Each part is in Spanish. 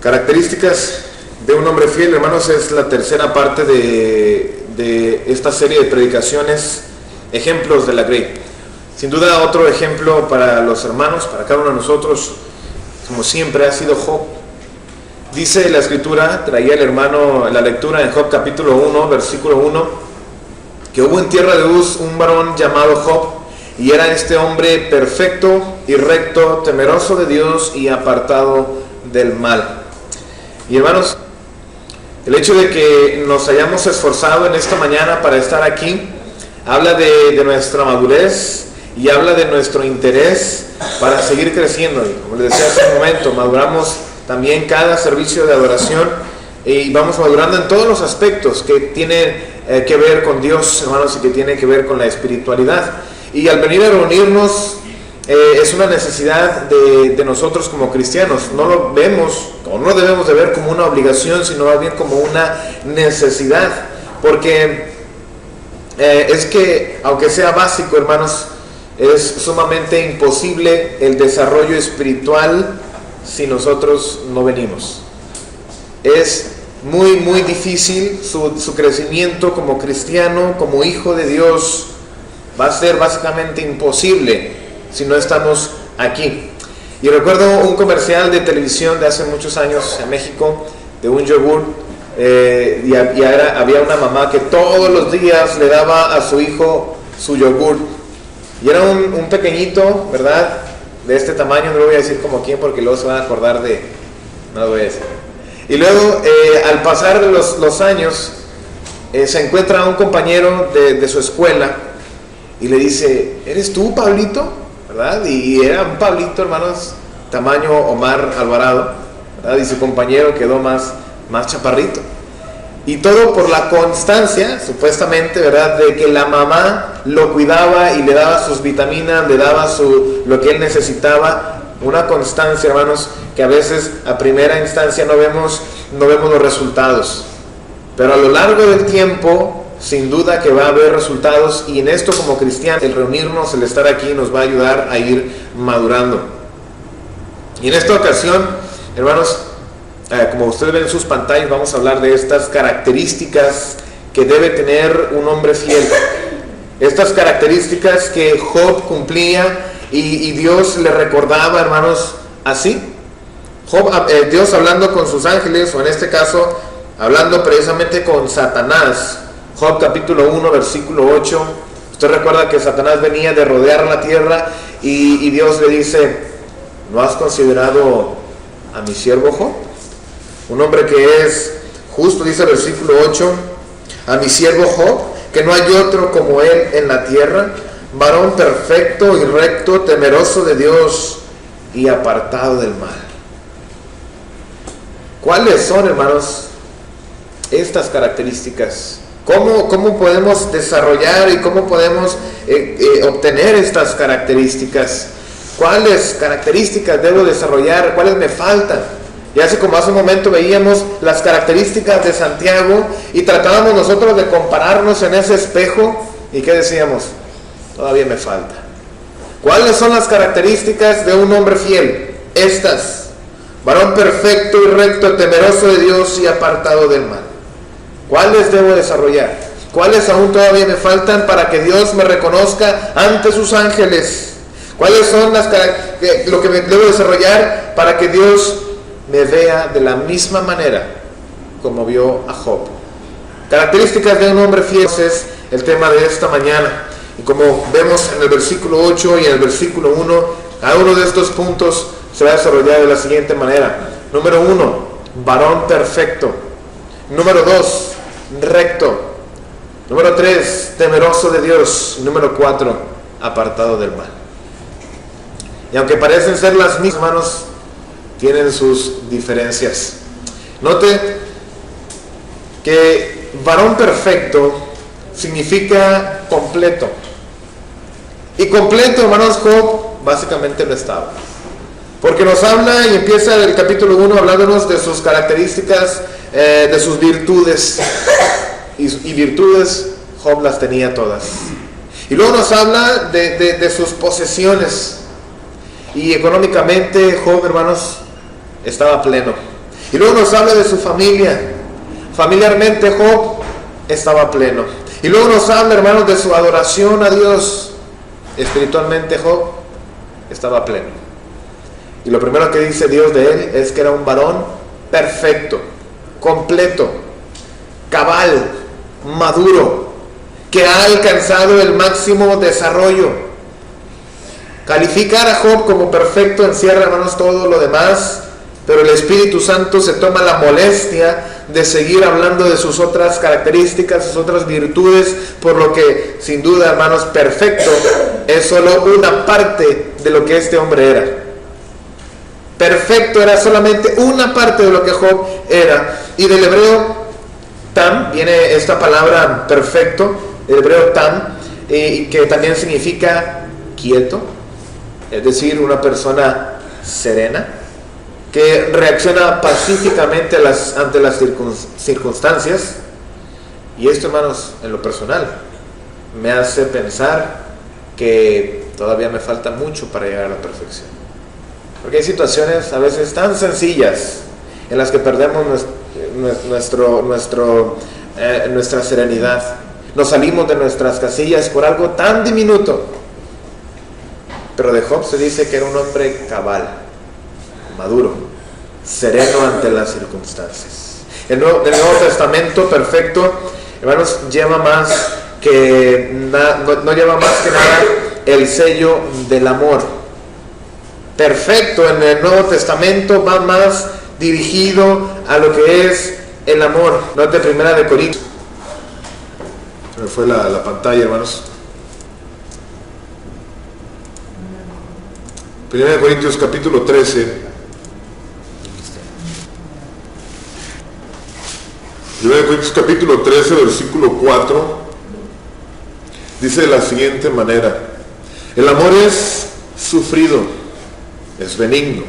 Características de un hombre fiel, hermanos, es la tercera parte de esta serie de predicaciones, ejemplos de la Grey. Sin duda otro ejemplo para los hermanos, para cada uno de nosotros, como siempre, ha sido Job. Dice la escritura, traía el hermano la lectura en Job capítulo 1, versículo 1, que hubo en tierra de Uz un varón llamado Job, y era este hombre perfecto y recto, temeroso de Dios y apartado del mal. Y hermanos, el hecho de que nos hayamos esforzado en esta mañana para estar aquí, habla de nuestra madurez y habla de nuestro interés para seguir creciendo. Y como les decía hace un momento, maduramos también cada servicio de adoración y vamos madurando en todos los aspectos que tienen que ver con Dios, hermanos, y que tienen que ver con la espiritualidad. Y al venir a reunirnos es una necesidad de nosotros como cristianos. No lo vemos, o no lo debemos de ver como una obligación, sino más bien como una necesidad, porque es que, aunque sea básico, hermanos, es sumamente imposible el desarrollo espiritual si nosotros no venimos. Es muy difícil su crecimiento como cristiano, como hijo de Dios. Va a ser básicamente imposible si no estamos aquí. Y recuerdo un comercial de televisión de hace muchos años en México, de un yogur, y había una mamá que todos los días le daba a su hijo su yogur. Y era un pequeñito, ¿verdad? De este tamaño, no lo voy a decir como quién, porque luego se van a acordar de... No lo voy a decir. Y luego, al pasar de los años, se encuentra un compañero de su escuela y le dice: ¿eres tú, Pablito? ¿Verdad? Y era un Pablito, hermanos, tamaño Omar Alvarado, ¿verdad? Y su compañero quedó más chaparrito. Y todo por la constancia, supuestamente, ¿verdad?, de que la mamá lo cuidaba y le daba sus vitaminas, le daba lo que él necesitaba. Una constancia, hermanos, que a veces a primera instancia no vemos los resultados. Pero a lo largo del tiempo, sin duda que va a haber resultados, y en esto como cristianos, el reunirnos, el estar aquí, nos va a ayudar a ir madurando. Y en esta ocasión, hermanos, como ustedes ven en sus pantallas, vamos a hablar de estas características que debe tener un hombre fiel. Estas características que Job cumplía y Dios le recordaba, hermanos, así. Dios hablando con sus ángeles, o en este caso, hablando precisamente con Satanás. Job capítulo 1, versículo 8. Usted recuerda que Satanás venía de rodear la tierra y Dios le dice: ¿no has considerado a mi siervo Job? Un hombre que es justo, dice el versículo 8, a mi siervo Job, que no hay otro como él en la tierra, varón perfecto y recto, temeroso de Dios y apartado del mal. ¿Cuáles son, hermanos, estas características? ¿Cómo podemos desarrollar y cómo podemos obtener estas características? ¿Cuáles características debo desarrollar? ¿Cuáles me faltan? Y así como hace un momento veíamos las características de Santiago y tratábamos nosotros de compararnos en ese espejo, ¿y qué decíamos? Todavía me falta. ¿Cuáles son las características de un hombre fiel? Estas: varón perfecto y recto, temeroso de Dios y apartado del mal. ¿Cuáles debo desarrollar? ¿Cuáles aún todavía me faltan para que Dios me reconozca ante sus ángeles? ¿Cuáles son lo que debo desarrollar para que Dios me vea de la misma manera como vio a Job? Características de un hombre fiel es el tema de esta mañana. Y como vemos en el versículo 8 y en el versículo 1, cada uno de estos puntos se va a desarrollar de la siguiente manera. Número 1, varón perfecto. Número 2, recto. Número 3, temeroso de Dios. Número 4, apartado del mal. Y aunque parecen ser las mismas, hermanos, tienen sus diferencias. Note que varón perfecto significa completo. Y completo, hermanos, Job básicamente lo estaba. Porque nos habla y empieza el capítulo 1 hablándonos de sus características, de sus virtudes. Y virtudes, Job las tenía todas. Y luego nos habla de sus posesiones. Y económicamente, Job, hermanos, estaba pleno. Y luego nos habla de su familia. Familiarmente Job estaba pleno. Y luego nos habla, hermanos, de su adoración a Dios. Espiritualmente Job estaba pleno. Y lo primero que dice Dios de él es que era un varón perfecto, completo, cabal, maduro, que ha alcanzado el máximo desarrollo. Calificar a Job como perfecto encierra, hermanos, todo lo demás, pero el Espíritu Santo se toma la molestia de seguir hablando de sus otras características, sus otras virtudes, por lo que, sin duda, hermanos, perfecto es solo una parte de lo que este hombre era. Perfecto era solamente una parte de lo que Job era. Y del hebreo tam viene esta palabra perfecto, el hebreo tam, que también significa quieto, es decir, una persona serena, que reacciona pacíficamente ante las circunstancias. Y esto, hermanos, en lo personal, me hace pensar que todavía me falta mucho para llegar a la perfección. Porque hay situaciones a veces tan sencillas en las que perdemos nuestra serenidad. Nos salimos de nuestras casillas por algo tan diminuto. Pero de Job se dice que era un hombre cabal, maduro, sereno ante las circunstancias. El Nuevo Testamento perfecto, hermanos, lleva más que no lleva más que nada el sello del amor. Perfecto en el Nuevo Testamento va más dirigido a lo que es el amor. Note 1 Corintios. Se me fue la pantalla, hermanos. 1 Corintios capítulo 13. 1 Corintios capítulo 13, versículo 4. Dice de la siguiente manera: el amor es sufrido, es benigno.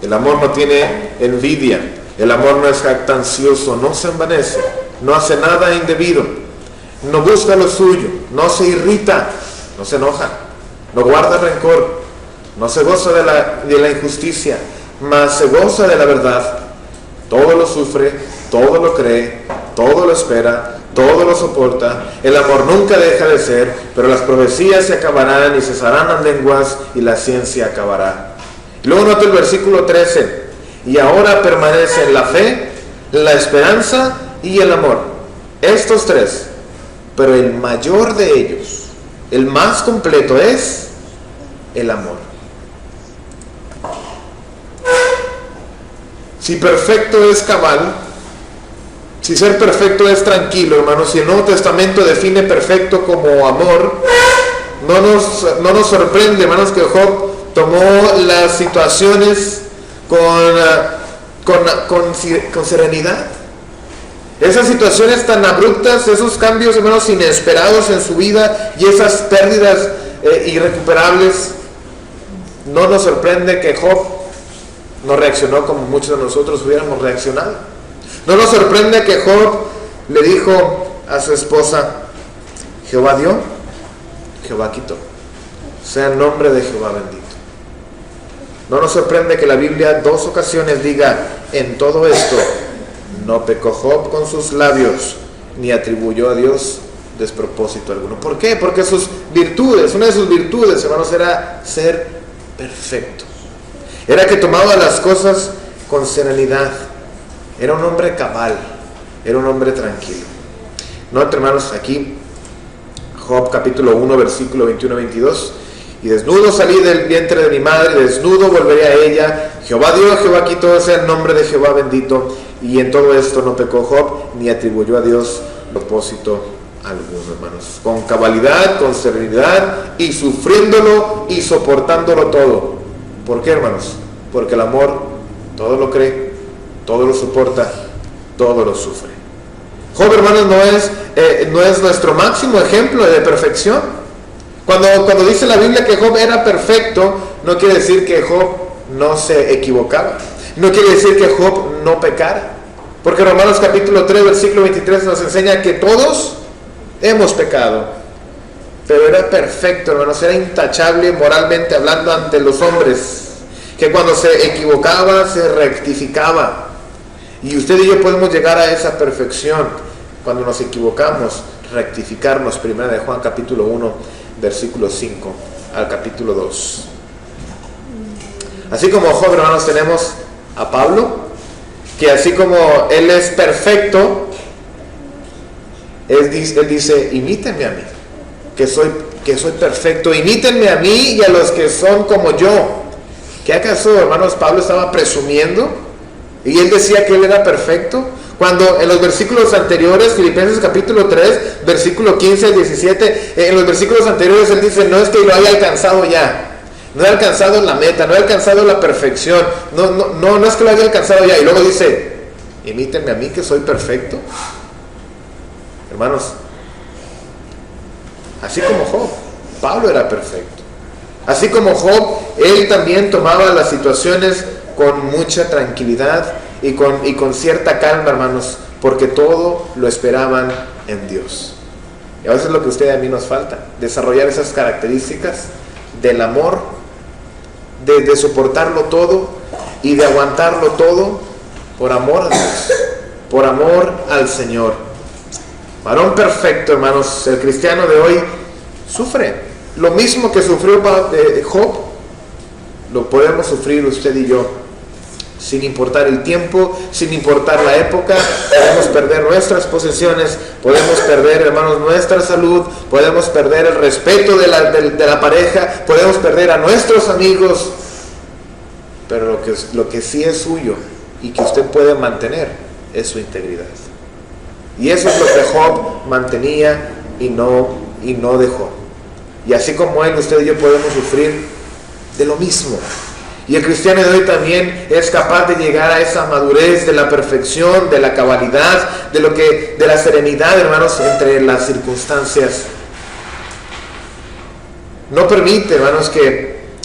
El amor no tiene envidia. El amor no es jactancioso, no se envanece, no hace nada indebido, no busca lo suyo, no se irrita, no se enoja, no guarda rencor, no se goza de la injusticia, mas se goza de la verdad. Todo lo sufre, todo lo cree, todo lo espera, todo lo soporta. El amor nunca deja de ser, pero las profecías se acabarán y cesarán las lenguas y la ciencia acabará. Luego nota el versículo 13. Y ahora permanecen la fe, la esperanza y el amor. Estos tres. Pero el mayor de ellos, el más completo, es el amor. Si perfecto es cabal, si ser perfecto es tranquilo, hermanos, si el Nuevo Testamento define perfecto como amor, no nos sorprende, hermanos, que Job tomó las situaciones con serenidad. Esas situaciones tan abruptas, esos cambios, hermanos, inesperados en su vida y esas pérdidas irrecuperables, no nos sorprende que Job no reaccionó como muchos de nosotros hubiéramos reaccionado. No nos sorprende que Job le dijo a su esposa: Jehová dio, Jehová quitó, sea el nombre de Jehová bendito. No nos sorprende que la Biblia 2 ocasiones diga: en todo esto no pecó Job con sus labios, ni atribuyó a Dios despropósito alguno. ¿Por qué? Porque sus virtudes, una de sus virtudes, hermanos, era ser perfecto. Era que tomaba las cosas con serenidad. Era un hombre cabal, era un hombre tranquilo. Noten, hermanos, aquí Job capítulo 1, versículo 21-22. Y desnudo salí del vientre de mi madre, desnudo volveré a ella. Jehová dio, Jehová quitó, sea el nombre de Jehová bendito. Y en todo esto no pecó Job, ni atribuyó a Dios propósito alguno, hermanos. Con cabalidad, con serenidad, y sufriéndolo y soportándolo todo. ¿Por qué, hermanos? Porque el amor todo lo cree, todo lo soporta, todo lo sufre. Job, hermanos, no es nuestro máximo ejemplo de perfección. Cuando dice la Biblia que Job era perfecto, no quiere decir que Job no se equivocaba. No quiere decir que Job no pecara. Porque Romanos capítulo 3, versículo 23 nos enseña que todos hemos pecado. Pero era perfecto, hermanos, era intachable moralmente hablando ante los hombres. Que cuando se equivocaba, se rectificaba. Y usted y yo podemos llegar a esa perfección cuando nos equivocamos, rectificarnos. Primera de Juan capítulo 1, versículo 5 al capítulo 2. Así como Job, hermanos, tenemos a Pablo, que así como él es perfecto, él dice, imítenme a mí, que soy perfecto, imítenme a mí y a los que son como yo. ¿Qué acaso, hermanos, Pablo estaba presumiendo? Y él decía que él era perfecto, cuando en los versículos anteriores, Filipenses capítulo 3, versículo 15 al 17, en los versículos anteriores él dice, no es que lo haya alcanzado ya, no he alcanzado la meta, no he alcanzado la perfección, no es que lo haya alcanzado ya. Y luego dice, imítenme a mí que soy perfecto. Hermanos, así como Job, Pablo era perfecto. Así como Job, él también tomaba las situaciones con mucha tranquilidad y con cierta calma, hermanos, porque todo lo esperaban en Dios. Y a veces es lo que a usted y a mí nos falta, desarrollar esas características del amor, de soportarlo todo y de aguantarlo todo por amor a Dios, por amor al Señor. Varón perfecto, hermanos, el cristiano de hoy sufre lo mismo que sufrió Job, lo podemos sufrir usted y yo, sin importar el tiempo, sin importar la época. Podemos perder nuestras posesiones, podemos perder, hermanos, nuestra salud, podemos perder el respeto de la pareja, podemos perder a nuestros amigos, pero lo que sí es suyo y que usted puede mantener es su integridad. Y eso es lo que Job mantenía y no dejó. Y así como él, usted y yo podemos sufrir de lo mismo. Y el cristiano de hoy también es capaz de llegar a esa madurez de la perfección, de la cabalidad, de la serenidad, hermanos, entre las circunstancias. No permite, hermanos,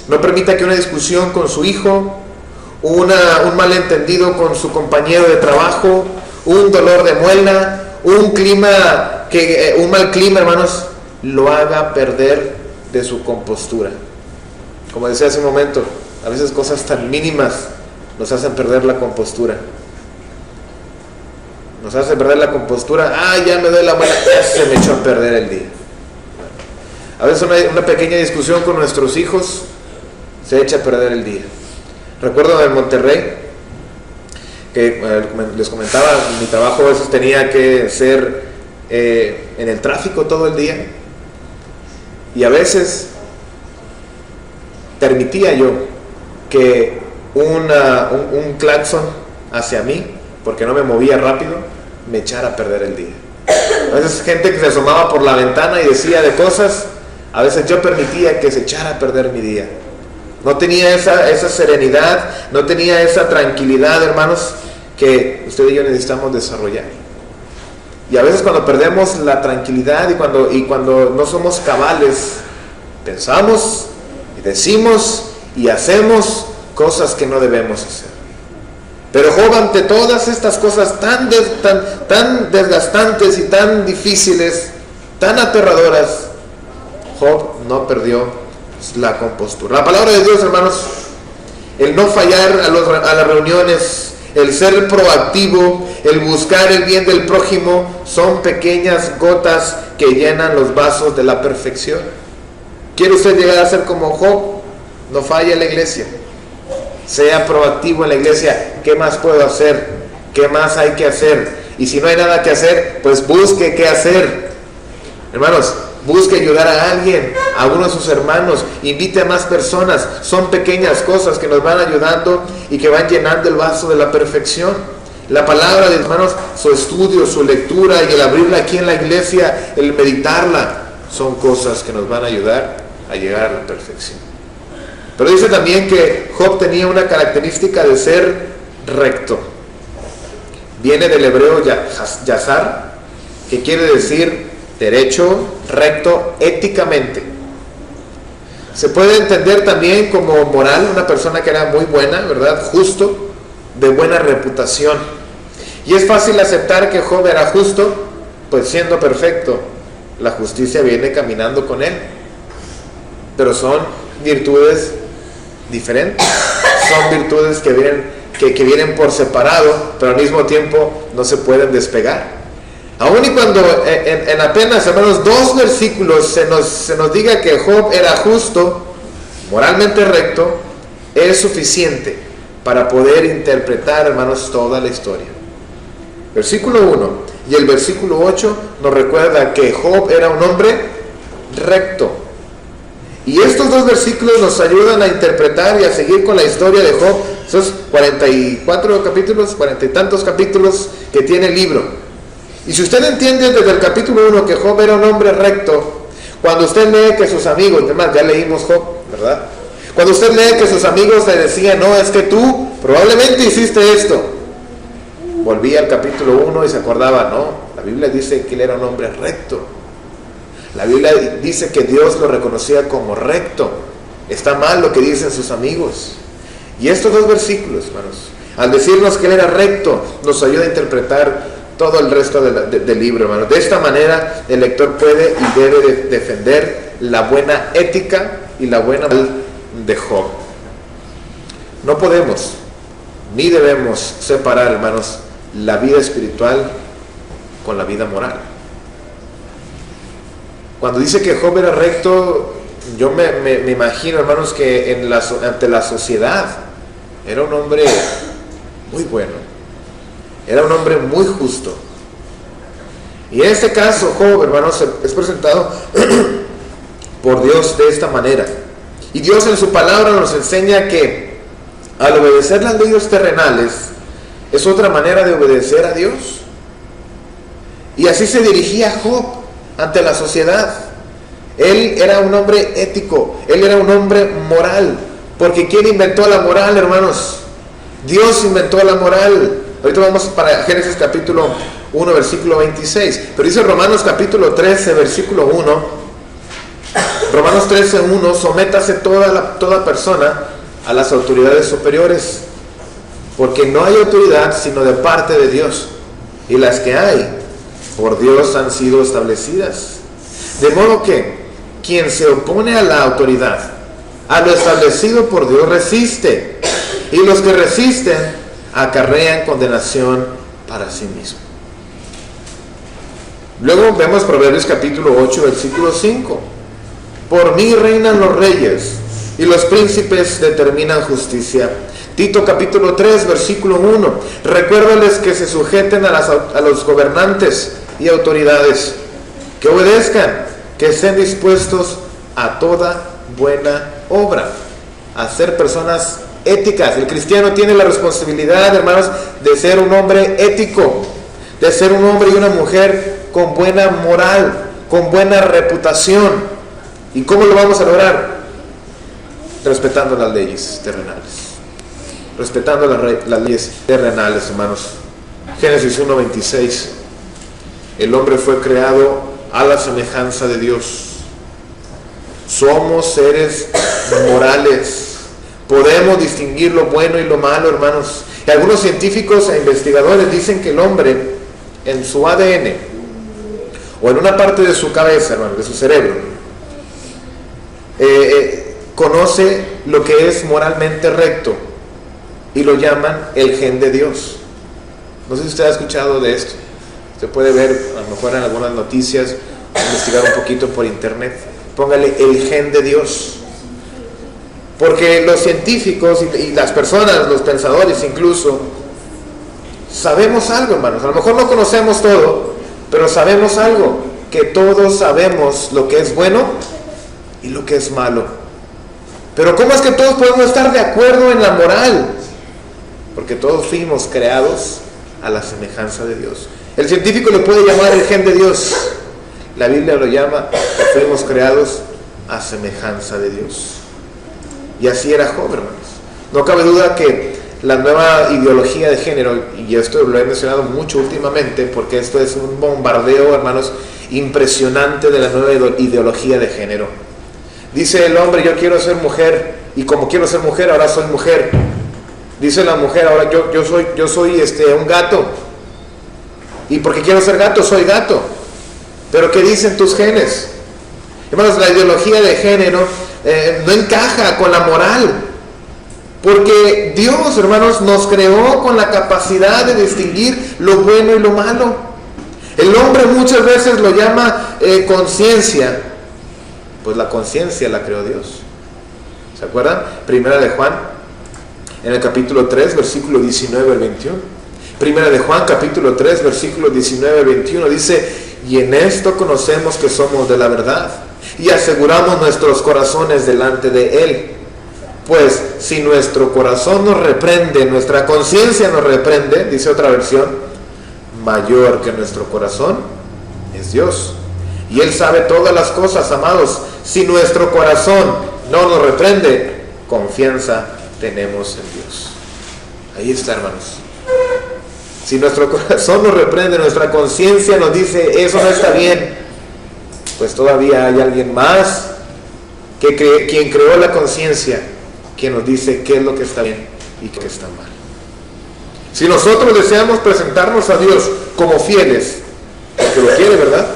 no permita que una discusión con su hijo, un malentendido con su compañero de trabajo, un dolor de muela, un mal clima, hermanos, lo haga perder de su compostura. Como decía hace un momento, a veces cosas tan mínimas nos hacen perder la compostura. Nos hacen perder la compostura. Ya me doy la muela, ya se me echó a perder el día. A veces una pequeña discusión con nuestros hijos se echa a perder el día. Recuerdo en Monterrey, que les comentaba, mi trabajo a veces tenía que ser en el tráfico todo el día. Y a veces permitía yo que un claxon hacia mí, porque no me movía rápido, me echara a perder el día. A veces gente que se asomaba por la ventana y decía de cosas, a veces yo permitía que se echara a perder mi día. No tenía esa serenidad, no tenía esa tranquilidad, hermanos, que usted y yo necesitamos desarrollar. Y a veces cuando perdemos la tranquilidad y cuando no somos cabales, pensamos y decimos y hacemos cosas que no debemos hacer. Pero Job, ante todas estas cosas tan desgastantes y tan difíciles, tan aterradoras, Job no perdió la compostura. La palabra de Dios, hermanos, el no fallar a las reuniones, el ser proactivo, el buscar el bien del prójimo, son pequeñas gotas que llenan los vasos de la perfección. ¿Quiere usted llegar a ser como Job? No falle en la iglesia. Sea proactivo en la iglesia. ¿Qué más puedo hacer? ¿Qué más hay que hacer? Y si no hay nada que hacer, pues busque qué hacer. Hermanos, busque ayudar a alguien, a uno de sus hermanos, invite a más personas. Son pequeñas cosas que nos van ayudando y que van llenando el vaso de la perfección. La palabra de hermanos, su estudio, su lectura y el abrirla aquí en la iglesia, el meditarla, son cosas que nos van a ayudar a llegar a la perfección. Pero dice también que Job tenía una característica de ser recto. Viene del hebreo yazar, que quiere decir derecho, recto, éticamente. Se puede entender también como moral, una persona que era muy buena, ¿verdad? Justo, de buena reputación. Y es fácil aceptar que Job era justo, pues siendo perfecto, la justicia viene caminando con él. Pero son virtudes diferentes, son virtudes que vienen que vienen por separado, pero al mismo tiempo no se pueden despegar. Aún y cuando en apenas, hermanos, 2 versículos se nos diga que Job era justo, moralmente recto, es suficiente para poder interpretar, hermanos, toda la historia. Versículo 1 y el versículo 8 nos recuerda que Job era un hombre recto. Y estos 2 versículos nos ayudan a interpretar y a seguir con la historia de Job, esos 44 capítulos, 40 y tantos capítulos que tiene el libro. Y si usted entiende desde el capítulo 1 que Job era un hombre recto, cuando usted lee que sus amigos, además ya leímos Job, ¿verdad? Cuando usted lee que sus amigos le decían, no, es que tú probablemente hiciste esto, volvía al capítulo 1 y se acordaba, no, la Biblia dice que él era un hombre recto. La Biblia dice que Dios lo reconocía como recto. Está mal lo que dicen sus amigos. Y estos 2 versículos, hermanos, al decirnos que él era recto, nos ayuda a interpretar todo el resto del libro, hermanos. De esta manera, el lector puede y debe defender la buena ética y la buena moral de Job. No podemos ni debemos separar, hermanos, la vida espiritual con la vida moral. Cuando dice que Job era recto, yo me imagino, hermanos, que ante la sociedad era un hombre muy bueno, era un hombre muy justo. Y en este caso Job, hermanos, es presentado por Dios de esta manera. Y Dios en su palabra nos enseña que al obedecer las leyes terrenales es otra manera de obedecer a Dios. Y así se dirigía Job ante la sociedad. Él era un hombre ético, él era un hombre moral. Porque ¿quién inventó la moral, hermanos? Dios inventó la moral. Ahorita vamos para Génesis capítulo 1, versículo 26. Pero dice Romanos capítulo 13, versículo 1. Romanos 13, 1. Sométase toda persona a las autoridades superiores, porque no hay autoridad sino de parte de Dios, y las que hay por Dios han sido establecidas. De modo que quien se opone a la autoridad, a lo establecido por Dios, resiste, y los que resisten acarrean condenación para sí mismo. Luego vemos Proverbios capítulo 8, versículo 5. Por mí reinan los reyes, y los príncipes determinan justicia. Tito capítulo 3, versículo 1. Recuérdales que se sujeten a los gobernantes y autoridades, que obedezcan, que estén dispuestos a toda buena obra, a ser personas éticas. El cristiano tiene la responsabilidad, hermanos, de ser un hombre ético, de ser un hombre y una mujer con buena moral, con buena reputación. ¿Y cómo lo vamos a lograr? Respetando las leyes terrenales. Respetando las leyes terrenales, hermanos. Génesis 1:26. El hombre fue creado a la semejanza de Dios. Somos seres morales. Podemos distinguir lo bueno y lo malo, hermanos. Y algunos científicos e investigadores dicen que el hombre, en su ADN, o en una parte de su cabeza, hermanos, de su cerebro, conoce lo que es moralmente recto, y lo llaman el gen de Dios. No sé si usted ha escuchado de esto. Usted puede ver, a lo mejor en algunas noticias, investigar un poquito por internet. Póngale el gen de Dios. Porque los científicos y las personas, los pensadores incluso, sabemos algo, hermanos. A lo mejor no conocemos todo, pero sabemos algo, que todos sabemos lo que es bueno y lo que es malo. Pero ¿cómo es que todos podemos estar de acuerdo en la moral? Porque todos fuimos creados a la semejanza de Dios. El científico le puede llamar el gen de Dios. La Biblia lo llama que fuimos creados a semejanza de Dios. Y así era Job, hermanos. No cabe duda que la nueva ideología de género, y esto lo he mencionado mucho últimamente, porque esto es un bombardeo, hermanos, impresionante de la nueva ideología de género. Dice el hombre, yo quiero ser mujer, y como quiero ser mujer, ahora soy mujer. Dice la mujer, ahora yo soy un gato, y porque quiero ser gato, soy gato. Pero ¿qué dicen tus genes? Hermanos, la ideología de género no encaja con la moral. Porque Dios, hermanos, nos creó con la capacidad de distinguir lo bueno y lo malo. El hombre muchas veces lo llama conciencia. Pues la conciencia la creó Dios. ¿Se acuerdan? Primera de Juan, en el capítulo 3, versículo 19 al 21. Primera de Juan, capítulo 3, versículo 19 al 21, dice: y en esto conocemos que somos de la verdad, y aseguramos nuestros corazones delante de Él. Pues si nuestro corazón nos reprende, nuestra conciencia nos reprende, dice otra versión, mayor que nuestro corazón es Dios. Y Él sabe todas las cosas, amados. Si nuestro corazón no nos reprende, confianza tenemos en Dios. Ahí está, hermanos. Si nuestro corazón nos reprende, nuestra conciencia nos dice eso no está bien, pues todavía hay alguien más quien creó la conciencia, quien nos dice qué es lo que está bien y qué está mal. Si nosotros deseamos presentarnos a Dios como fieles, porque lo quiere, ¿verdad?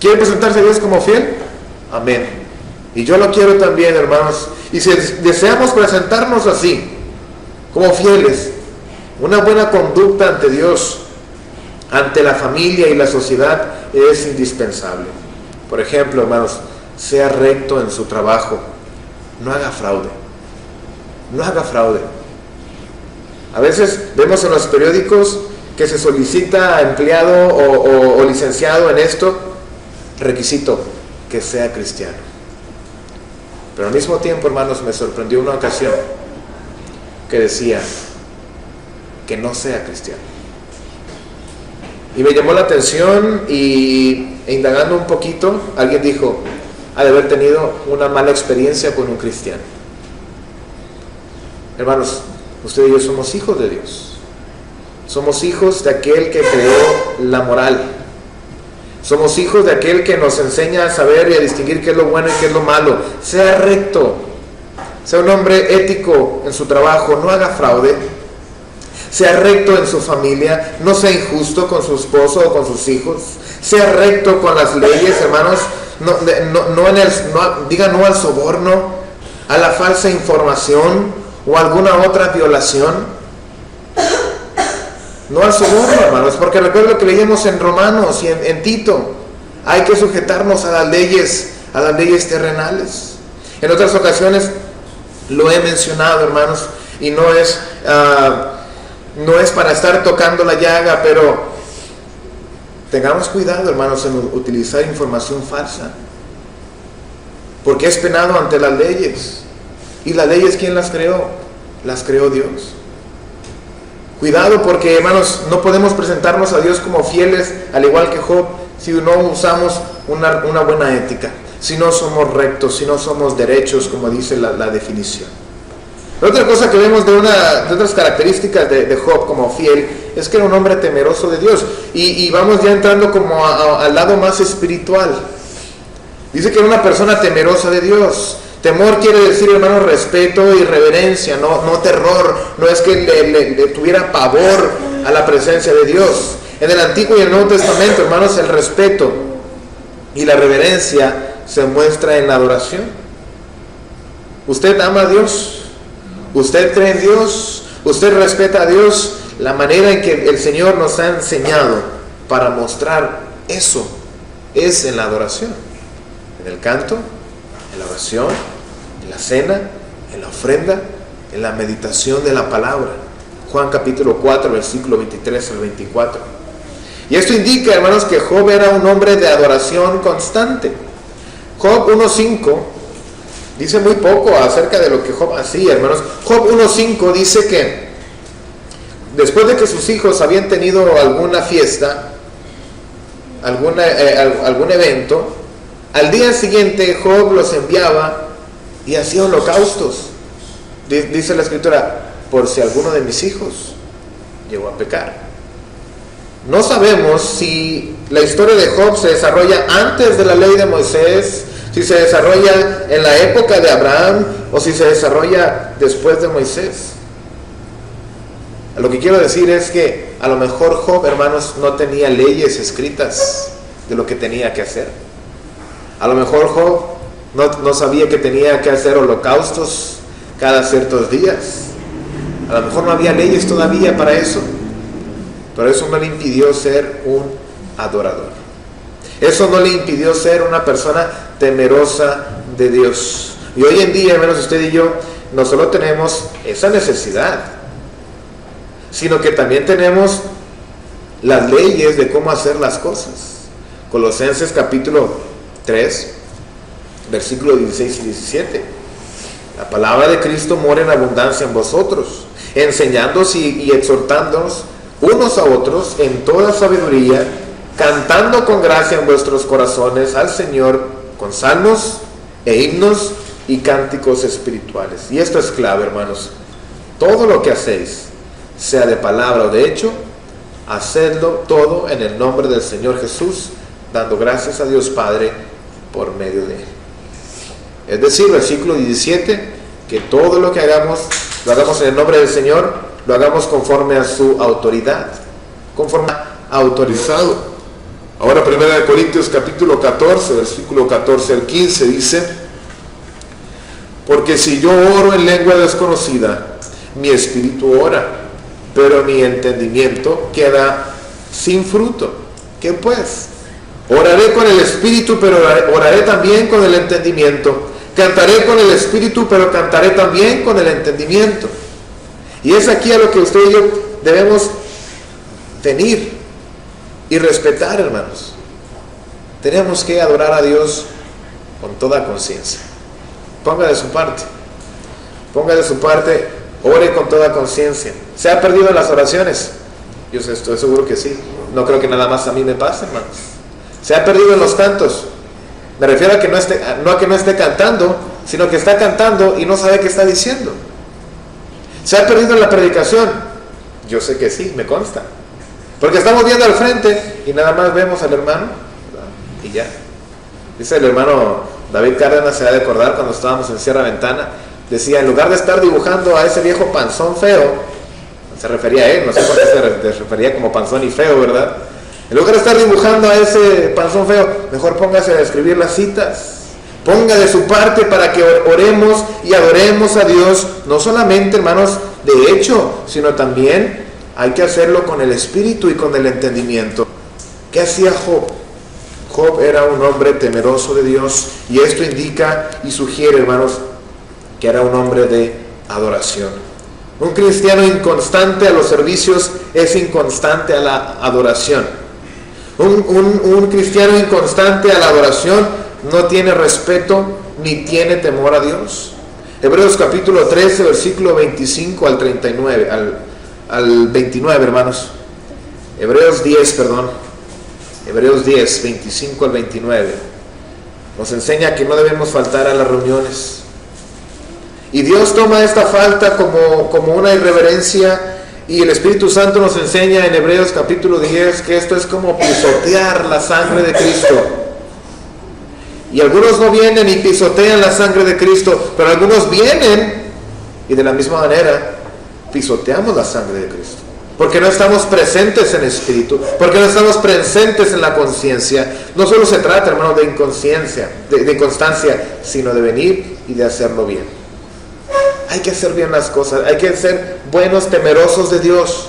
¿Quiere presentarse a Dios como fiel? Amén. Y yo lo quiero también, hermanos. Y si deseamos presentarnos así, como fieles, una buena conducta ante Dios, ante la familia y la sociedad es indispensable. Por ejemplo, hermanos, sea recto en su trabajo, no haga fraude. No haga fraude. A veces vemos en los periódicos que se solicita a empleado o licenciado en esto, requisito que sea cristiano. Pero al mismo tiempo, hermanos, me sorprendió una ocasión que decía que no sea cristiano. Y me llamó la atención e indagando un poquito, alguien dijo, ha de haber tenido una mala experiencia con un cristiano. Hermanos, usted y yo somos hijos de Dios. Somos hijos de aquel que creó la moral. Somos hijos de aquel que nos enseña a saber y a distinguir qué es lo bueno y qué es lo malo. Sea recto, sea un hombre ético en su trabajo, no haga fraude. Sea recto en su familia, no sea injusto con su esposo o con sus hijos. Sea recto con las leyes, hermanos. Diga no al soborno, a la falsa información o alguna otra violación. No al soborno, hermanos, porque recuerdo lo que leíamos en Romanos y en Tito. Hay que sujetarnos a las leyes terrenales. En otras ocasiones lo he mencionado, hermanos, y no es para estar tocando la llaga, pero tengamos cuidado, hermanos, en utilizar información falsa, porque es penado ante las leyes. ¿Y las leyes quién las creó? Las creó Dios. Cuidado, porque, hermanos, no podemos presentarnos a Dios como fieles, al igual que Job, si no usamos una buena ética, si no somos rectos, si no somos derechos, como dice la definición. Otra cosa que vemos de otras características de Job como fiel es que era un hombre temeroso de Dios. Y vamos ya entrando como al lado más espiritual. Dice que era una persona temerosa de Dios. Temor quiere decir, hermanos, respeto y reverencia, no terror. No es que le tuviera pavor a la presencia de Dios. En el Antiguo y el Nuevo Testamento, hermanos, el respeto y la reverencia se muestra en la adoración. ¿Usted ama a Dios? ¿Usted cree en Dios? ¿Usted respeta a Dios? La manera en que el Señor nos ha enseñado para mostrar eso es en la adoración, en el canto, en la oración, en la cena, en la ofrenda, en la meditación de la palabra. Juan capítulo 4, versículo 23 al 24. Y esto indica, hermanos, que Job era un hombre de adoración constante. Job 1.5 dice muy poco acerca de lo que Job hacía, hermanos. Job 1.5 dice que después de que sus hijos habían tenido alguna fiesta, algún evento, al día siguiente Job los enviaba y hacía holocaustos. Dice la escritura, por si alguno de mis hijos llegó a pecar. No sabemos si la historia de Job se desarrolla antes de la ley de Moisés, si se desarrolla en la época de Abraham o si se desarrolla después de Moisés. Lo que quiero decir es que a lo mejor Job, hermanos, no tenía leyes escritas de lo que tenía que hacer. A lo mejor Job no sabía que tenía que hacer holocaustos cada ciertos días. A lo mejor no había leyes todavía para eso, pero eso no le impidió ser un adorador. Eso no le impidió ser una persona temerosa de Dios. Y hoy en día, hermanos, usted y yo no solo tenemos esa necesidad, sino que también tenemos las leyes de cómo hacer las cosas. Colosenses capítulo 3, versículos 16 y 17. La palabra de Cristo mora en abundancia en vosotros, enseñándoos y exhortándonos unos a otros en toda sabiduría, cantando con gracia en vuestros corazones al Señor con salmos e himnos y cánticos espirituales. Y esto es clave, hermanos. Todo lo que hacéis, sea de palabra o de hecho, hacedlo todo en el nombre del Señor Jesús, dando gracias a Dios Padre por medio de Él. Es decir, versículo 17, que todo lo que hagamos, lo hagamos en el nombre del Señor, lo hagamos conforme a su autoridad, conforme a autorizado. Ahora 1 Corintios capítulo 14, versículo 14 al 15 dice: porque si yo oro en lengua desconocida, mi espíritu ora, pero mi entendimiento queda sin fruto. ¿Qué pues? Oraré con el espíritu, pero oraré también con el entendimiento. Cantaré con el espíritu, pero cantaré también con el entendimiento. Y es aquí a lo que usted y yo debemos venir y respetar, hermanos. Tenemos que adorar a Dios con toda conciencia. Ponga de su parte. Ponga de su parte, ore con toda conciencia. ¿Se ha perdido en las oraciones? Yo estoy seguro que sí. No creo que nada más a mí me pase, hermanos. ¿Se ha perdido en los cantos? Me refiero a que no a que no esté cantando, sino que está cantando y no sabe qué está diciendo. ¿Se ha perdido en la predicación? Yo sé que sí, me consta. Porque estamos viendo al frente y nada más vemos al hermano, ¿verdad? Y ya. Dice el hermano David Cárdenas, se ha de acordar cuando estábamos en Sierra Ventana, decía, en lugar de estar dibujando a ese viejo panzón feo, se refería a él, no sé por qué se refería como panzón y feo, ¿verdad? En lugar de estar dibujando a ese panzón feo, mejor póngase a escribir las citas. Ponga de su parte para que oremos y adoremos a Dios, no solamente, hermanos, de hecho, sino también hay que hacerlo con el espíritu y con el entendimiento. ¿Qué hacía Job? Job era un hombre temeroso de Dios, y esto indica y sugiere, hermanos, que era un hombre de adoración. Un cristiano inconstante a los servicios es inconstante a la adoración. Un cristiano inconstante a la adoración no tiene respeto ni tiene temor a Dios. Hebreos capítulo 13, versículo 25 al 39, al 29, hermanos. Hebreos 10, 25 al 29. Nos enseña que no debemos faltar a las reuniones. Y Dios toma esta falta como una irreverencia, y el Espíritu Santo nos enseña en Hebreos capítulo 10 que esto es como pisotear la sangre de Cristo. Y algunos no vienen y pisotean la sangre de Cristo, pero algunos vienen y de la misma manera pisoteamos la sangre de Cristo. Porque no estamos presentes en espíritu, porque no estamos presentes en la conciencia. No solo se trata, hermano, de inconsciencia, de inconstancia, sino de venir y de hacerlo bien. Hay que hacer bien las cosas, hay que ser buenos, temerosos de Dios,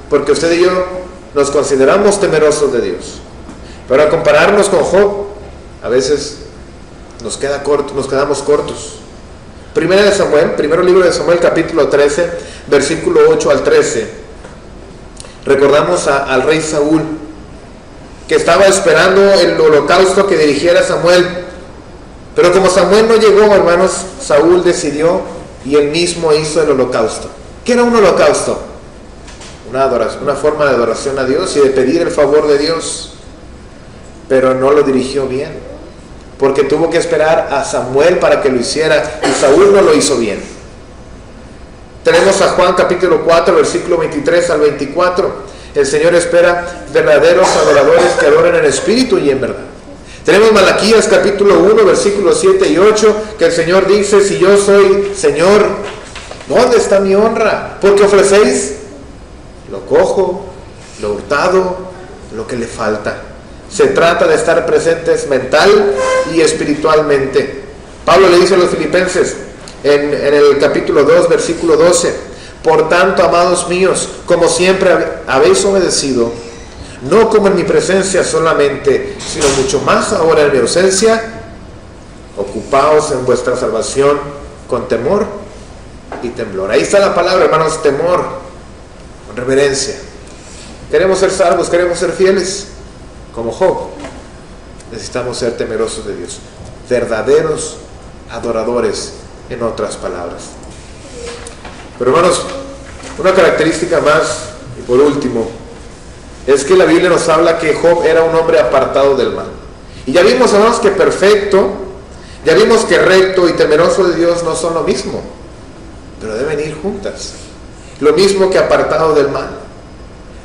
porque usted y yo nos consideramos temerosos de Dios. Pero al compararnos con Job, a veces nos quedamos cortos. Primero libro de Samuel, capítulo 13, versículo 8 al 13. Recordamos al rey Saúl, que estaba esperando el holocausto que dirigiera Samuel. Pero como Samuel no llegó, hermanos, Saúl decidió y él mismo hizo el holocausto. ¿Qué era un holocausto? Una forma de adoración a Dios y de pedir el favor de Dios. Pero no lo dirigió bien, porque tuvo que esperar a Samuel para que lo hiciera, y Saúl no lo hizo bien. Tenemos a Juan capítulo 4, versículo 23 al 24. El Señor espera verdaderos adoradores que adoren en espíritu y en verdad. Tenemos Malaquías capítulo 1, versículos 7 y 8, que el Señor dice, si yo soy Señor, ¿dónde está mi honra? Porque ofrecéis lo cojo, lo hurtado, lo que le falta. Se trata de estar presentes mental y espiritualmente. Pablo le dice a los filipenses, en el capítulo 2, versículo 12. Por tanto, amados míos, como siempre habéis obedecido, no como en mi presencia solamente, sino mucho más ahora en mi ausencia, ocupaos en vuestra salvación con temor y temblor. Ahí está la palabra, hermanos, temor, con reverencia. Queremos ser salvos, queremos ser fieles, como Job. Necesitamos ser temerosos de Dios, verdaderos adoradores, en otras palabras. Pero hermanos, una característica más, y por último, es que la Biblia nos habla que Job era un hombre apartado del mal. Y ya vimos, hermanos, que perfecto, ya vimos que recto y temeroso de Dios no son lo mismo, pero deben ir juntas. Lo mismo que apartado del mal.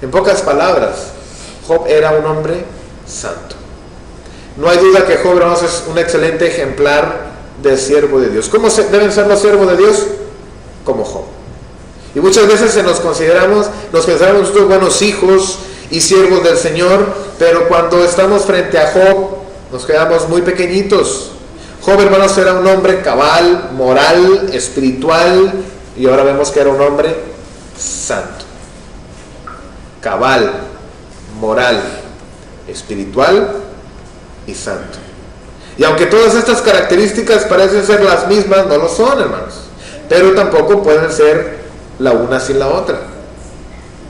En pocas palabras, Job era un hombre santo. No hay duda que Job, hermanos, es un excelente ejemplar de siervo de Dios. ¿Cómo deben ser los siervos de Dios? Como Job. Y muchas veces nos consideramos nosotros buenos hijos y siervos del Señor, pero cuando estamos frente a Job, nos quedamos muy pequeñitos. Job, hermanos, era un hombre cabal, moral, espiritual, y ahora vemos que era un hombre santo. Cabal, moral, espiritual y santo. Y aunque todas estas características parecen ser las mismas, no lo son, hermanos. Pero tampoco pueden ser la una sin la otra,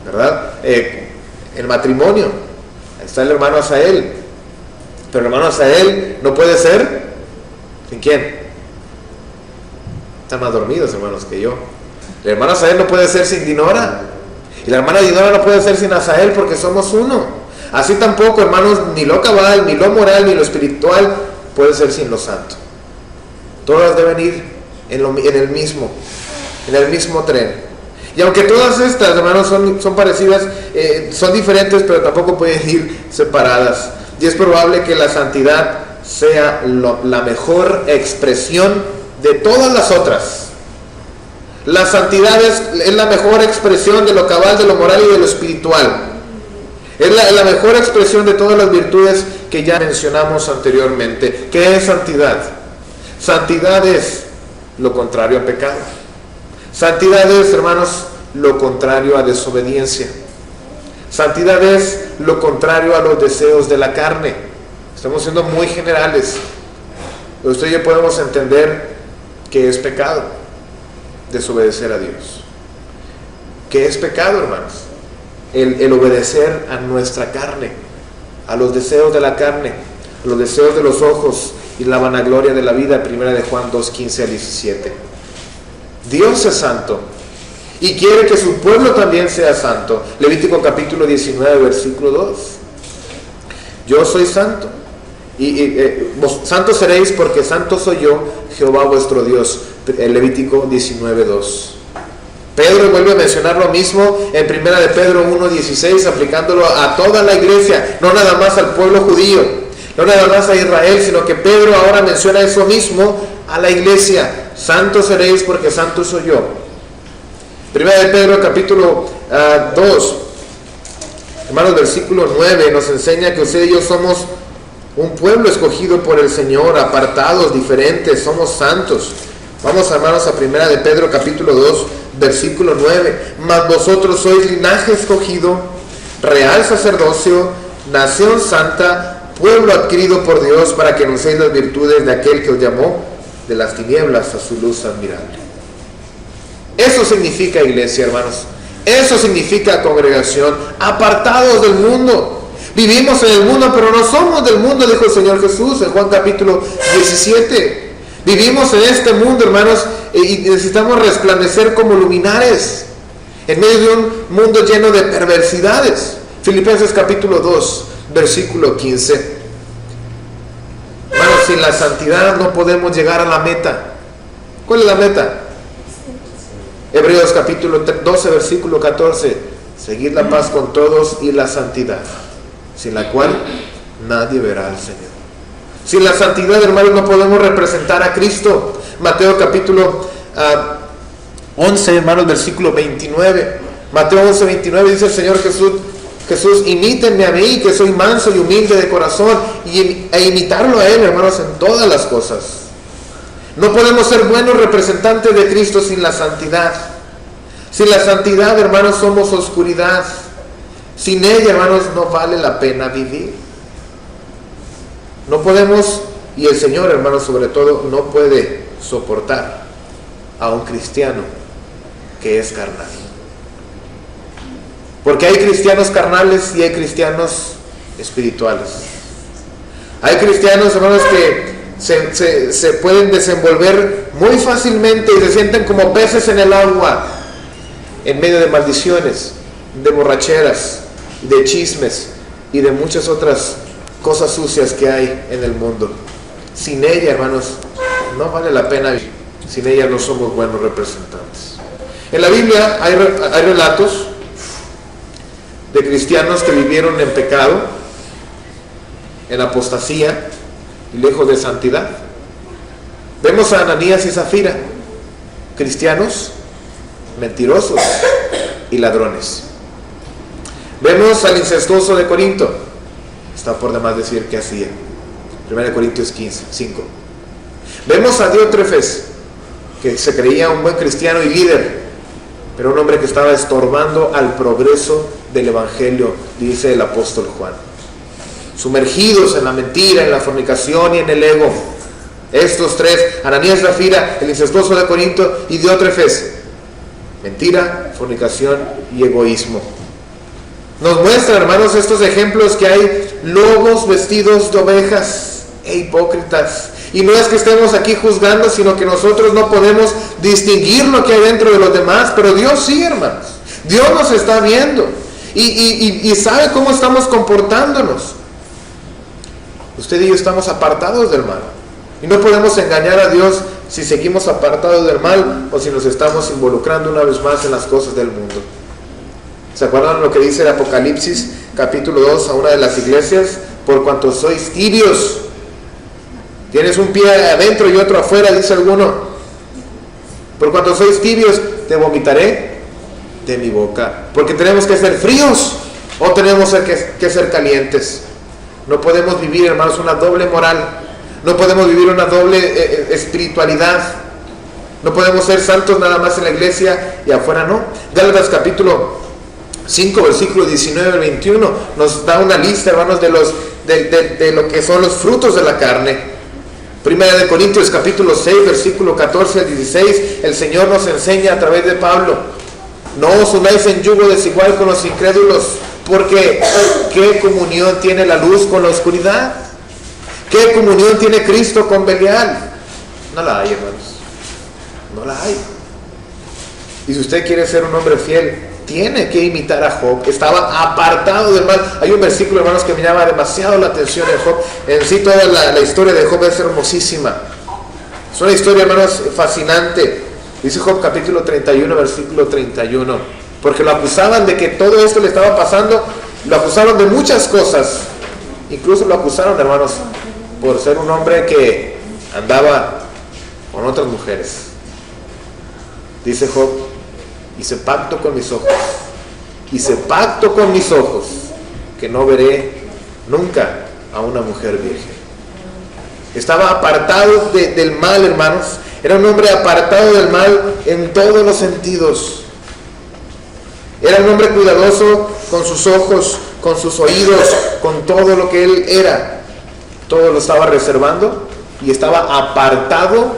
¿verdad? El matrimonio, ahí está el hermano Asael, pero el hermano Asael no puede ser ¿sin quién? Están más dormidos, hermanos, que yo. El hermano Asael no puede ser sin Dinora, y la hermana Dinora no puede ser sin Asael, porque somos uno. Así tampoco, hermanos, ni lo cabal, ni lo moral, ni lo espiritual puede ser sin lo santo. Todas deben ir en el mismo tren. Y aunque todas estas, hermanos, son parecidas, son diferentes, pero tampoco pueden ir separadas. Y es probable que la santidad sea la mejor expresión de todas las otras. La santidad es la mejor expresión de lo cabal, de lo moral y de lo espiritual. Es la mejor expresión de todas las virtudes que ya mencionamos anteriormente. ¿Qué es santidad? Santidad es lo contrario a pecado. Santidad es, hermanos, lo contrario a desobediencia. Santidad es lo contrario a los deseos de la carne. Estamos siendo muy generales. Usted y yo podemos entender que es pecado desobedecer a Dios. ¿Qué es pecado, hermanos? El obedecer a nuestra carne, a los deseos de la carne, a los deseos de los ojos y la vanagloria de la vida. Primera de Juan 2, 15 al 17. Dios es santo y quiere que su pueblo también sea santo. Levítico capítulo 19, versículo 2. Yo soy santo vos santos seréis porque santo soy yo, Jehová vuestro Dios. Levítico 19, 2. Pedro vuelve a mencionar lo mismo en primera de Pedro 1:16, aplicándolo a toda la iglesia, no nada más al pueblo judío, no nada más a Israel, sino que Pedro ahora menciona eso mismo a la iglesia. Santos seréis porque santo soy yo. Primera de Pedro capítulo 2, hermanos, versículo 9 nos enseña que usted y yo somos un pueblo escogido por el Señor, apartados, diferentes, somos santos. Vamos, hermanos, a primera de Pedro capítulo 2, versículo 9. Mas vosotros sois linaje escogido, real sacerdocio, nación santa, pueblo adquirido por Dios, para que anunciéis las virtudes de aquel que os llamó de las tinieblas a su luz admirable. Eso significa iglesia, hermanos. Eso significa congregación, apartados del mundo. Vivimos en el mundo, pero no somos del mundo, dijo el Señor Jesús en Juan capítulo 17. Vivimos en este mundo, hermanos, y necesitamos resplandecer como luminares en medio de un mundo lleno de perversidades. Filipenses capítulo 2, versículo 15. Hermanos, sin la santidad no podemos llegar a la meta. ¿Cuál es la meta? Hebreos capítulo 12, versículo 14. Seguid la paz con todos y la santidad, sin la cual nadie verá al Señor. Sin la santidad, hermanos, no podemos representar a Cristo. Mateo capítulo 11, hermanos, versículo 29. Mateo 11, 29 dice el Señor Jesús, imítenme a mí, que soy manso y humilde de corazón, e imitarlo a Él, hermanos, en todas las cosas. No podemos ser buenos representantes de Cristo sin la santidad. Sin la santidad, hermanos, somos oscuridad. Sin ella, hermanos, no vale la pena vivir. No podemos, y el Señor, hermanos, sobre todo, no puede soportar a un cristiano que es carnal. Porque hay cristianos carnales y hay cristianos espirituales. Hay cristianos, hermanos, que se pueden desenvolver muy fácilmente y se sienten como peces en el agua, en medio de maldiciones, de borracheras, de chismes y de muchas otras cosas sucias que hay en el mundo. Sin ella, hermanos, no vale la pena vivir. Sin ella no somos buenos representantes. En la Biblia hay relatos de cristianos que vivieron en pecado, en apostasía y lejos de santidad. Vemos a Ananías y Zafira, cristianos mentirosos y ladrones. Vemos al incestuoso de Corinto, está por demás decir qué hacía. 1 Corintios 5. Vemos a Diótrefes, que se creía un buen cristiano y líder, pero un hombre que estaba estorbando al progreso del evangelio, dice el apóstol Juan. Sumergidos en la mentira, en la fornicación y en el ego. Estos tres, Ananías, Zafira, el incestuoso de Corinto y Diótrefes. Mentira, fornicación y egoísmo. Nos muestran, hermanos, estos ejemplos que hay lobos vestidos de ovejas e hipócritas. Y no es que estemos aquí juzgando, sino que nosotros no podemos distinguir lo que hay dentro de los demás, pero Dios sí, hermanos. Dios nos está viendo y sabe cómo estamos comportándonos. Usted y yo estamos apartados del mal. Y no podemos engañar a Dios si seguimos apartados del mal o si nos estamos involucrando una vez más en las cosas del mundo. ¿Se acuerdan lo que dice el Apocalipsis capítulo 2 a una de las iglesias? Por cuanto sois tibios. Tienes un pie adentro y otro afuera, dice alguno. Por cuanto sois tibios, te vomitaré de mi boca. Porque tenemos que ser fríos o tenemos que ser calientes. No podemos vivir, hermanos, una doble moral. No podemos vivir una doble espiritualidad. No podemos ser santos nada más en la iglesia y afuera no. Gálatas capítulo 5, versículo 19 al 21 nos da una lista, hermanos, de lo que son los frutos de la carne. Primera de Corintios capítulo 6, versículo 14 al 16, el Señor nos enseña a través de Pablo: no os unáis en yugo desigual con los incrédulos, porque ¿qué comunión tiene la luz con la oscuridad? ¿Qué comunión tiene Cristo con Belial? No la hay, hermanos. No la hay. Y si usted quiere ser un hombre fiel, tiene que imitar a Job. Estaba apartado del mal. Hay un versículo, hermanos, que me llama demasiado la atención en Job. En sí, toda la historia de Job es hermosísima. Es una historia, hermanos, fascinante. Dice Job capítulo 31, versículo 31. Porque lo acusaban de que todo esto le estaba pasando. Lo acusaron de muchas cosas. Incluso lo acusaron, hermanos, por ser un hombre que andaba con otras mujeres. Dice Job: hice pacto con mis ojos, que no veré nunca a una mujer virgen. Estaba apartado del mal, hermanos. Era un hombre apartado del mal en todos los sentidos. Era un hombre cuidadoso con sus ojos, con sus oídos, con todo lo que él era. Todo lo estaba reservando y estaba apartado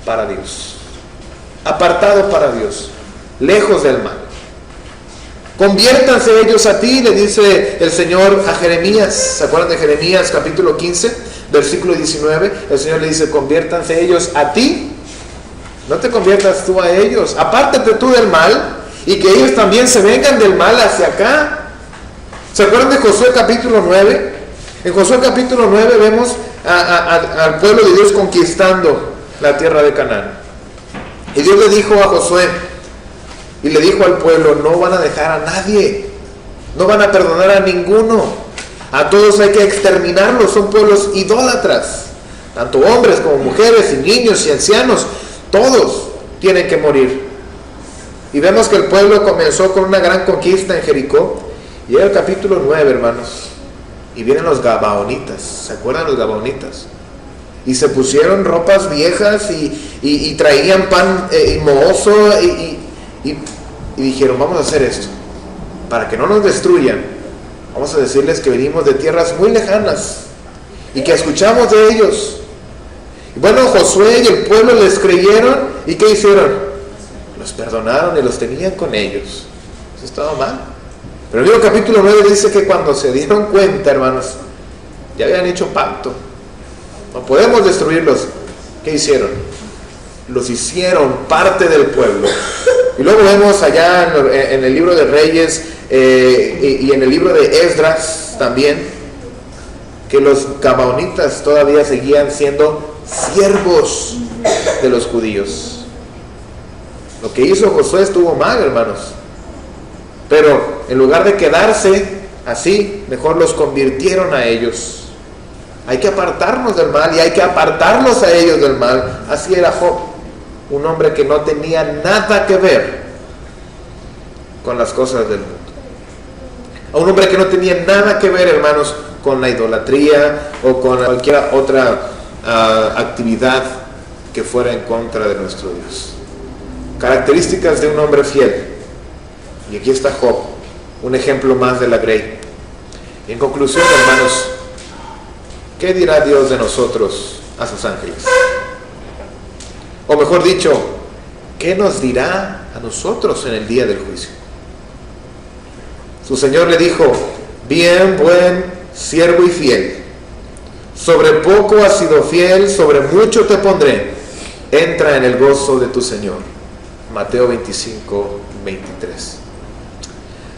para Dios. Apartado para Dios, lejos del mal. Conviértanse ellos a ti, le dice el Señor a Jeremías. ¿Se acuerdan de Jeremías capítulo 15, versículo 19? El Señor le dice: conviértanse ellos a ti. No te conviertas tú a ellos. Apártate tú del mal y que ellos también se vengan del mal hacia acá. ¿Se acuerdan de Josué capítulo 9? En Josué capítulo 9 vemos al pueblo de Dios conquistando la tierra de Canaán. Y Dios le dijo a Josué, y le dijo al pueblo: no van a dejar a nadie, no van a perdonar a ninguno, a todos hay que exterminarlos, son pueblos idólatras, tanto hombres como mujeres y niños y ancianos, todos tienen que morir. Y vemos que el pueblo comenzó con una gran conquista en Jericó. Y llega el capítulo 9, hermanos, y vienen los Gabaonitas. ¿Se acuerdan los Gabaonitas? y se pusieron ropas viejas y traían pan mohoso y dijeron, vamos a hacer esto, para que no nos destruyan, vamos a decirles que venimos de tierras muy lejanas y que escuchamos de ellos. Y bueno, Josué y el pueblo les creyeron, ¿y qué hicieron? Los perdonaron y los tenían con ellos. Eso estaba mal. Pero el mismo capítulo 9 dice que cuando se dieron cuenta, hermanos, ya habían hecho pacto. No podemos destruirlos. ¿Qué hicieron? Los hicieron parte del pueblo. Y luego vemos allá en el libro de Reyes y en el libro de Esdras también, que los gabaonitas todavía seguían siendo siervos de los judíos. Lo que hizo Josué estuvo mal, hermanos. Pero en lugar de quedarse así, mejor los convirtieron a ellos. Hay que apartarnos del mal y hay que apartarlos a ellos del mal. Así era Job, un hombre que no tenía nada que ver con las cosas del mundo. A un hombre que no tenía nada que ver, hermanos, con la idolatría o con cualquier otra actividad que fuera en contra de nuestro Dios. Características de un hombre fiel. Y aquí está Job, un ejemplo más de la grey. Y en conclusión, hermanos, ¿qué dirá Dios de nosotros a sus ángeles? O mejor dicho, ¿qué nos dirá a nosotros en el día del juicio? Su Señor le dijo, bien, buen siervo y fiel. Sobre poco has sido fiel, sobre mucho te pondré. Entra en el gozo de tu Señor. Mateo 25, 23.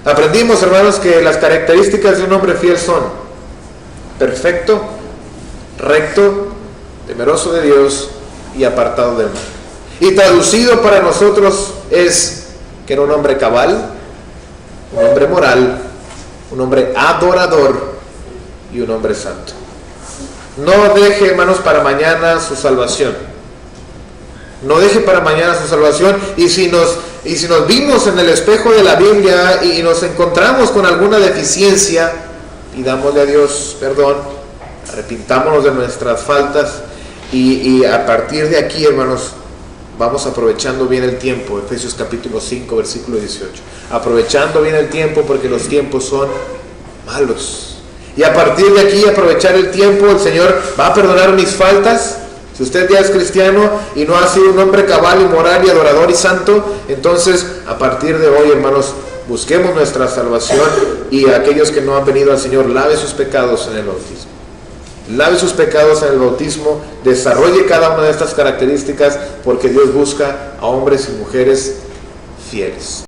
Aprendimos, hermanos, que las características de un hombre fiel son perfecto, recto, temeroso de Dios y apartado del mal. Y traducido para nosotros es que era un hombre cabal, un hombre moral, un hombre adorador y un hombre santo. No deje, hermanos, para mañana su salvación. No deje para mañana su salvación. Y si nos vimos en el espejo de la Biblia y nos encontramos con alguna deficiencia, pidámosle a Dios perdón, arrepintámonos de nuestras faltas y a partir de aquí, hermanos, vamos aprovechando bien el tiempo. Efesios capítulo 5, versículo 18. Aprovechando bien el tiempo porque los tiempos son malos. Y a partir de aquí, aprovechar el tiempo, el Señor va a perdonar mis faltas. Si usted ya es cristiano y no ha sido un hombre cabal y moral y adorador y santo, entonces a partir de hoy, hermanos, busquemos nuestra salvación, y aquellos que no han venido al Señor, lave sus pecados en el bautismo. Lave sus pecados en el bautismo, desarrolle cada una de estas características, porque Dios busca a hombres y mujeres fieles.